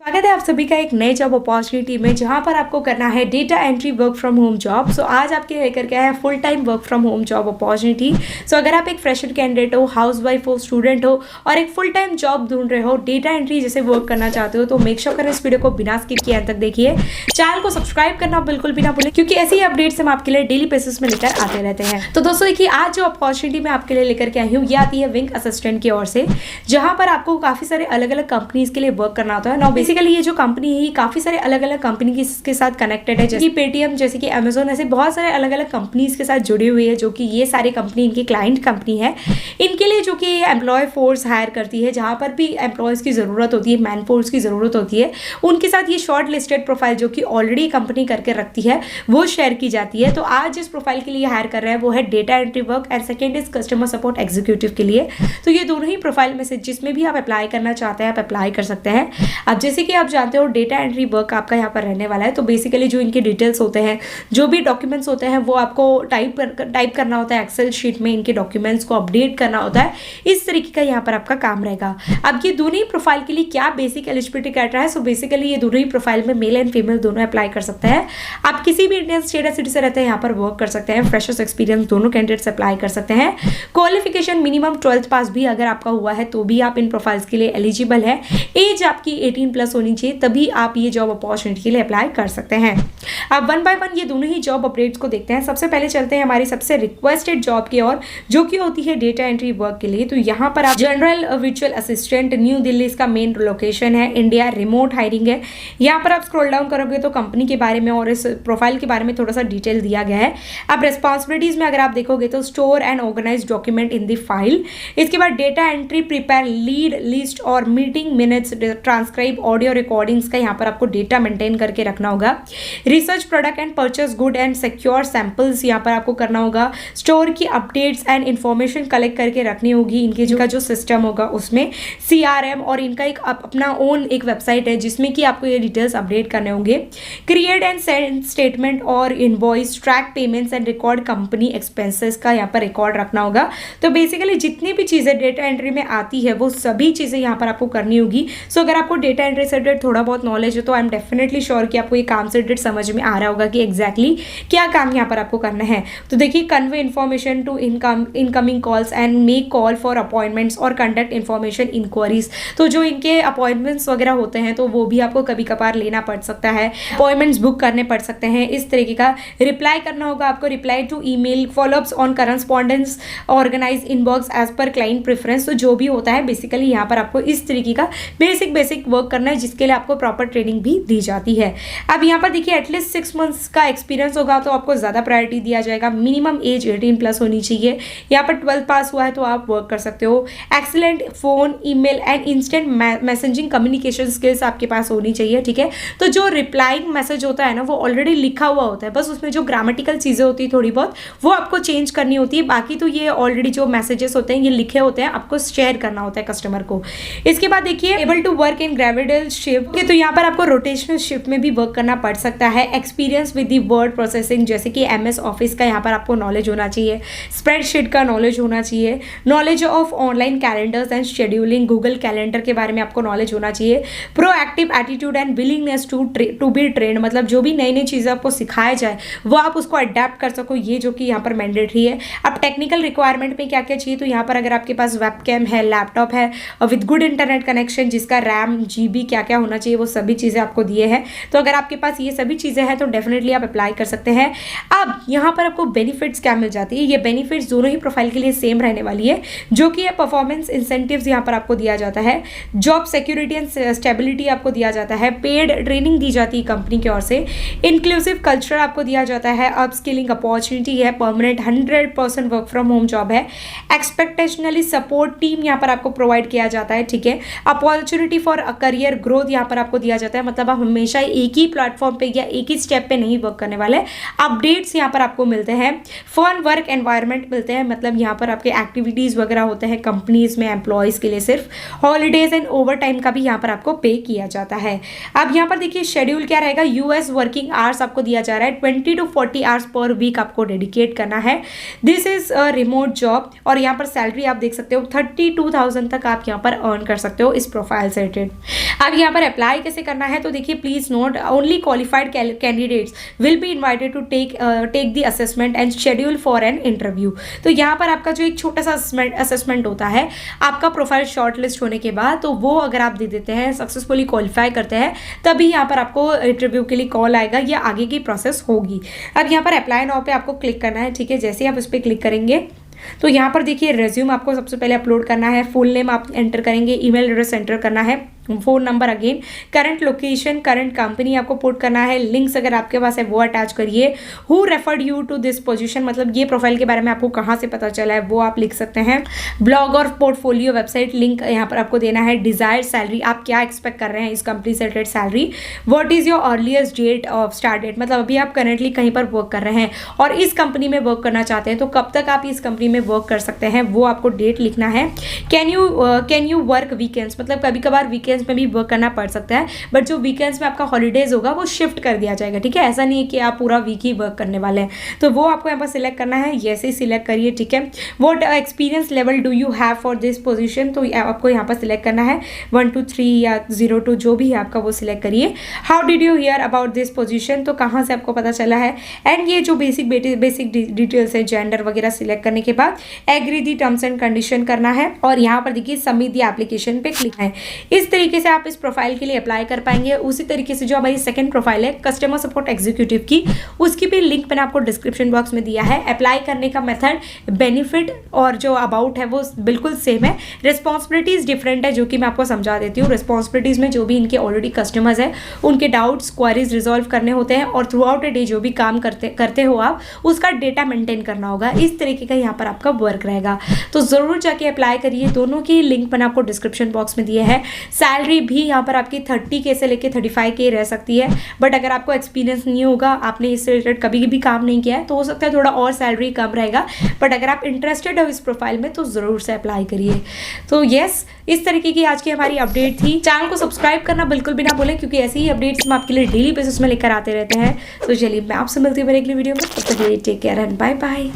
स्वागत है आप सभी का एक नए जॉब अपॉर्चुनिटी में, जहां पर आपको करना है data entry work from home job. So आज आपके लेकर के आया है full time work from home job opportunity. So अगर आप एक फ्रेशर कैंडिडेट हो, हाउस वाइफ हो, स्टूडेंट हो और एक फुल टाइम जॉब ढूंढ रहे हो, डेटा एंट्री जैसे वर्क करना चाहते हो, तो मेक श्योर करें इस वीडियो को बिना स्किप किए अंत तक देखिए। चैनल को सब्सक्राइब करना बिल्कुल भी ना भूलें, क्योंकि ऐसी अपडेट्स हम आपके लिए डेली बेसिस में लेकर आते रहते हैं। तो दोस्तों देखिए, आज जो अपॉर्चुनिटी मैं आपके लिए लेकर के आई हूँ ये आती है विंग असिस्टेंट की ओर से, जहां पर आपको काफी सारे अलग अलग कंपनीज के लिए वर्क करना होता है। नाउ बेसिकली ये जो कंपनी है काफी सारे अलग अलग कंपनी के साथ कनेक्टेड है, जैसे कि पेटीएम, जैसे कि अमेजोन, ऐसे बहुत सारे अलग अलग कंपनीज के साथ जुड़ी हुई है, जो कि ये सारी कंपनी इनकी क्लाइंट कंपनी है। इनके लिए जो कि एम्प्लॉय फोर्स हायर करती है, जहां पर भी एम्प्लॉयज की जरूरत होती है, मैन फोर्स की जरूरत होती है, उनके साथ ये शॉर्ट लिस्टेड प्रोफाइल जो कि ऑलरेडी कंपनी करके रखती है वो शेयर की जाती है। तो आज जिस प्रोफाइल के लिए हायर कर रहे हैं वो है data entry work and second is customer support executive के लिए। तो ये दोनों ही प्रोफाइल में से जिसमें भी आप अप्लाई करना चाहते हैं आप अप्लाई कर सकते हैं। अब जैसे कि आप जानते हो डेटा एंट्री वर्क आपका यहाँ पर रहने वाला है, तो बेसिकली जो इनके डिटेल्स होते हैं, जो भी डॉक्यूमेंट्स होते हैं, वो आपको टाइप करना होता है एक्सेल शीट में, इनके डॉक्यूमेंट्स को अपडेट करना होता है। इस तरीके का यहाँ पर आपका काम रहेगा। अब ये दोनों ही प्रोफाइल के लिए क्या बेसिक एलिजिबिलिटी क्राइटेरिया है, सो बेसिकली ये दोनों ही प्रोफाइल में मेल एंड फीमेल दोनों अप्लाई कर सकते हैं। आप किसी भी इंडियन स्टेट या सिटी से रहते हैं यहाँ पर वर्क कर सकते हैं। फ्रेशर्स एक्सपीरियंस दोनों कैंडिडेट्स अप्लाई कर सकते हैं। क्वालिफिकेशन मिनिमम 12th पास भी अगर आपका हुआ है तो भी आप इन प्रोफाइल्स के लिए एलिजिबल है। एज आपकी 18+ होनी चाहिए, तभी आप ये जॉब अपॉर्चुनिटी के लिए अप्लाई कर सकते हैं। अब वन बाय वन ये दोनों ही जॉब अपडेट्स को देखते हैं। सबसे पहले चलते हैं हमारी सबसे रिक्वेस्टेड जॉब की ओर, जो कि होती है डेटा एंट्री वर्क के लिए। तो यहाँ पर आप general virtual assistant, new Delhi इसका मेन लोकेशन है, इंडिया, रिमोट हायरिंग है। यहाँ पर आप स्क्रॉल डाउन करोगे तो कंपनी के बारे में और इस प्रोफाइल के बारे में थोड़ा सा डिटेल दिया गया है। अब रेस्पॉन्सिबिलिटीज में अगर आप देखोगे तो store and organize document in the file. इसके बाद data entry, prepare lead list और meeting minutes, transcribe audio recordings का यहाँ पर आपको डेटा मेंटेन करके रखना होगा। Research product and purchase good and secure samples यहाँ पर आपको करना होगा। स्टोर की अपडेट्स एंड इंफॉर्मेशन कलेक्ट करके रखनी होगी। इनके जो सिस्टम होगा उसमें CRM, और इनका एक अपना ओन एक वेबसाइट है जिसमें कि आपको ये डिटेल्स अपडेट करने होंगे। क्रिएट एंड सेंड स्टेटमेंट और invoice, track payments and record company expenses का यहाँ पर रिकॉर्ड रखना होगा। तो बेसिकली जितनी भी चीज़ें डेटा एंट्री में आती है वो सभी चीज़ें यहाँ पर आपको करनी होगी। सो अगर आपको डेटा एंट्री से रिलेटेड थोड़ा बहुत नॉलेज है तो आई एम डेफिनेटली श्योर कि आपको ये काम से रिलेटेड समझ में आ रहा होगा कि एग्जैक्टली क्या काम यहाँ पर आपको करना है। तो देखिए, convey information to incoming calls and make call for appointments और कंडक्ट इन्फॉर्मेशन इंक्वायरीज। तो जो इनके अपॉइंटमेंट्स वगैरह होते हैं तो वो भी आपको कभी कभार लेना पड़ सकता है, अपॉइंटमेंट्स बुक करने पड़ सकते हैं। इस तरीके का रिप्लाई करना होगा आपको, reply to email, follow ups on correspondence, organise inbox as per client preference. तो जो भी होता है बेसिकली यहाँ पर आपको इस तरीके का बेसिक वर्क करना है, जिसके लिए आपको प्रॉपर ट्रेनिंग भी दी जाती है। अब यहाँ पर देखिए, एटलीस्ट 6 मंथ्स का एक्सपीरियंस होगा तो आपको ज़्यादा प्रायोरिटी दिया जाएगा। मिनिमम एज 18+ होनी चाहिए। यहाँ पर 12th पास हुआ है तो आप वर्क कर सकते हो। Excellent phone, email and instant messaging communication skills आपके पास होनी चाहिए, ठीक है। तो जो रिप्लाइंग मैसेज होता है ना वो ऑलरेडी लिखा हुआ होता है, बस उसमें जो ग्रामेटिकल चीज़ें होती है थोड़ी बहुत वो आपको चेंज करनी होती है। बाकी तो ये ऑलरेडी जो मैसेजेस होते हैं ये लिखे होते हैं, आपको शेयर करना होता है कस्टमर को। इसके बाद देखिए, able to work in graveyard shift, तो यहाँ पर आपको रोटेशनल शिफ्ट में भी वर्क करना पड़ सकता है। Experience with the word processing, जैसे कि MS ऑफिस का यहाँ पर आपको नॉलेज होना चाहिए। स्प्रेडशीट का नॉलेज होना चाहिए। Knowledge of online calendars and scheduling, Google calendar के बारे में आपको नॉलेज होना चाहिए। Proactive attitude and willingness to be trained, मतलब जो भी नई नई चीज़ें आपको सिखाया जाए वो आप उसको अडेप्ट कर सको, ये जो कि यहाँ पर मैंडेटरी है। अब टेक्निकल रिक्वायरमेंट में क्या क्या चाहिए, तो यहाँ पर अगर आपके पास वेबकैम है, लैपटॉप है विद गुड इंटरनेट कनेक्शन, जिसका रैम, GB क्या क्या होना चाहिए वो सभी चीज़ें आपको दिए हैं। तो अगर आपके पास ये सभी चीज़ें हैं तो डेफिनेटली आप अप्लाई कर सकते हैं। अब यहाँ पर आपको बेनिफिट्स क्या मिल जाती है, ये बेनिफिट्स दोनों ही प्रोफाइल के लिए सेम रहने वाली है, जो कि है परफॉर्मेंस इंसेंटिव्स यहाँ पर आपको दिया जाता है। जॉब सिक्योरिटी एंड स्टेबिलिटी आपको दिया जाता है। पेड ट्रेनिंग दी जाती है कंपनी की ओर से। इंक्लूसिव कल्चर आपको दिया जाता है। अपस्किलिंग अपॉर्चुनिटी है। Permanent 100% work from home job है। एक्सपेक्टेशनली सपोर्ट टीम यहाँ पर आपको प्रोवाइड किया जाता है, ठीक है। अपॉर्चुनिटी फॉर करियर ग्रोथ यहाँ पर आपको दिया जाता है, मतलब आप हमेशा एक ही प्लेटफॉर्म पे या एक ही स्टेप पे नहीं वर्क करने वाले। अपडेट्स यहाँ पर आपको मिलते हैं। फन वर्क एनवायरनमेंट मिलते हैं, मतलब यहाँ पर आपके एक्टिविटीज़ वगैरह होते हैं कंपनीज में एम्प्लॉयज़ के लिए सिर्फ। हॉलीडेज एंड ओवर टाइम का भी यहाँ पर आपको पे किया जाता है। अब यहाँ पर देखिए शेड्यूल क्या रहेगा, US वर्किंग आवर्स आपको दिया जा रहा है। 20 to 40 आवर्स पर वीक आपको डेडिकेट करना है। This is a remote job और यहाँ पर सैलरी आप देख सकते हो 32,000 तक आप यहाँ पर अर्न कर सकते हो इस प्रोफाइल से रिलेटेड। अब यहाँ पर अप्लाई कैसे करना है, तो देखिए please note, only qualified candidates will be invited to take the assessment and schedule for an interview. तो यहाँ पर आपका जो एक छोटा सा असेसमेंट होता है आपका प्रोफाइल शॉर्टलिस्ट होने के बाद, तो वो अगर आप दे देते हैं, सक्सेसफुली क्वालिफाई करते हैं, तभी यहाँ पर आपको इंटरव्यू के लिए कॉल आएगा या आगे की प्रोसेस होगी। अब यहाँ पर अप्लाई नाउ पे आपको क्लिक करना है, ठीक है। जैसे ही आप इस पर क्लिक करेंगे तो यहाँ पर देखिए रेज्यूम आपको सबसे पहले अपलोड करना है, फुल नेम आप एंटर करेंगे, ईमेल एड्रेस एंटर करना है, phone number again, current location, current company आपको पुट करना है, लिंक्स अगर आपके पास है वो अटैच करिए, who referred you to this position, मतलब ये प्रोफाइल के बारे में आपको कहाँ से पता चला है वो आप लिख सकते हैं, ब्लॉग और पोर्टफोलियो वेबसाइट लिंक यहाँ पर आपको देना है, डिजायर्ड सैलरी, आप क्या एक्सपेक्ट कर रहे हैं इस कंपनी से related salary, what is your earliest date of start date, मतलब अभी आप करेंटली कहीं पर वर्क कर रहे हैं और इस कंपनी में वर्क करना चाहते हैं तो कब तक आप इस कंपनी में वर्क कर सकते हैं वो आपको डेट लिखना है। कैन यू वर्क वीकेंड्स, मतलब कभी कभार वीकेंड्स में भी वर्क करना पड़ सकता है, बट जो वीकेंड्स में आपका हॉलीडेज होगा वो शिफ्ट कर दिया जाएगा, ठीक है। ऐसा नहीं है कि आप पूरा वीक ही वर्क करने वाले हैं, तो वो आपको यहाँ पर सिलेक्ट करना है, जैसे ही सिलेक्ट करिए, ठीक है। What experience level do you have for this position, तो आपको यहाँ पर सिलेक्ट करना है 1 to 3 या 0 to जो भी है आपका वो सिलेक्ट करिए। How did you here about this position, तो कहाँ से आपको पता चला है, एंड ये जो बेसिक डिटेल्स है जेंडर वगैरह सिलेक्ट करने के बाद agree the terms and condition करना है और यहाँ पर देखिए सबमिट दी एप्लीकेशन पे क्लिक है। इस तरीके से आप इस प्रोफाइल के लिए अप्लाई कर पाएंगे। उसी तरीके से जो हमारी सेकंड प्रोफाइल है कस्टमर सपोर्ट एग्जीक्यूटिव की, उसकी भी लिंक मैंने आपको डिस्क्रिप्शन बॉक्स में दिया है। अप्लाई करने का मेथड, बेनिफिट और जो अबाउट है वो बिल्कुल सेम है, रिस्पॉन्सिबिलिटीज डिफरेंट है, जो कि मैं आपको समझा देती हूँ। रिस्पॉन्सिबिलिटीज में जो भी इनके ऑलरेडी कस्टमर्स है उनके डाउट्स क्वारीज रिजॉल्व करने होते हैं और थ्रू आउट ए डे जो भी काम करते हो आप उसका डेटा मेंटेन करना होगा। इस तरीके का यहाँ पर आपका वर्क रहेगा, तो ज़रूर जाके अप्लाई करिए। दोनों की लिंक मैंने आपको डिस्क्रिप्शन बॉक्स में दिया है। सैलरी भी यहाँ पर आपकी 30K से लेके 35K रह सकती है, बट अगर आपको एक्सपीरियंस नहीं होगा, आपने इससे रिलेटेड कभी भी काम नहीं किया है, तो हो सकता है थोड़ा और सैलरी कम रहेगा, बट अगर आप इंटरेस्टेड हो इस प्रोफाइल में तो ज़रूर से अप्लाई करिए। तो यस, इस तरीके की आज की हमारी अपडेट थी। चैनल को सब्सक्राइब करना बिल्कुल भी ना भूलें, क्योंकि ऐसी ही अपडेट्स हम आपके लिए डेली बेसिस में लेकर आते रहते हैं। तो चलिए मैं आपसे मिलती हूँ मेरे अगली वीडियो में, तब तक take care and bye bye.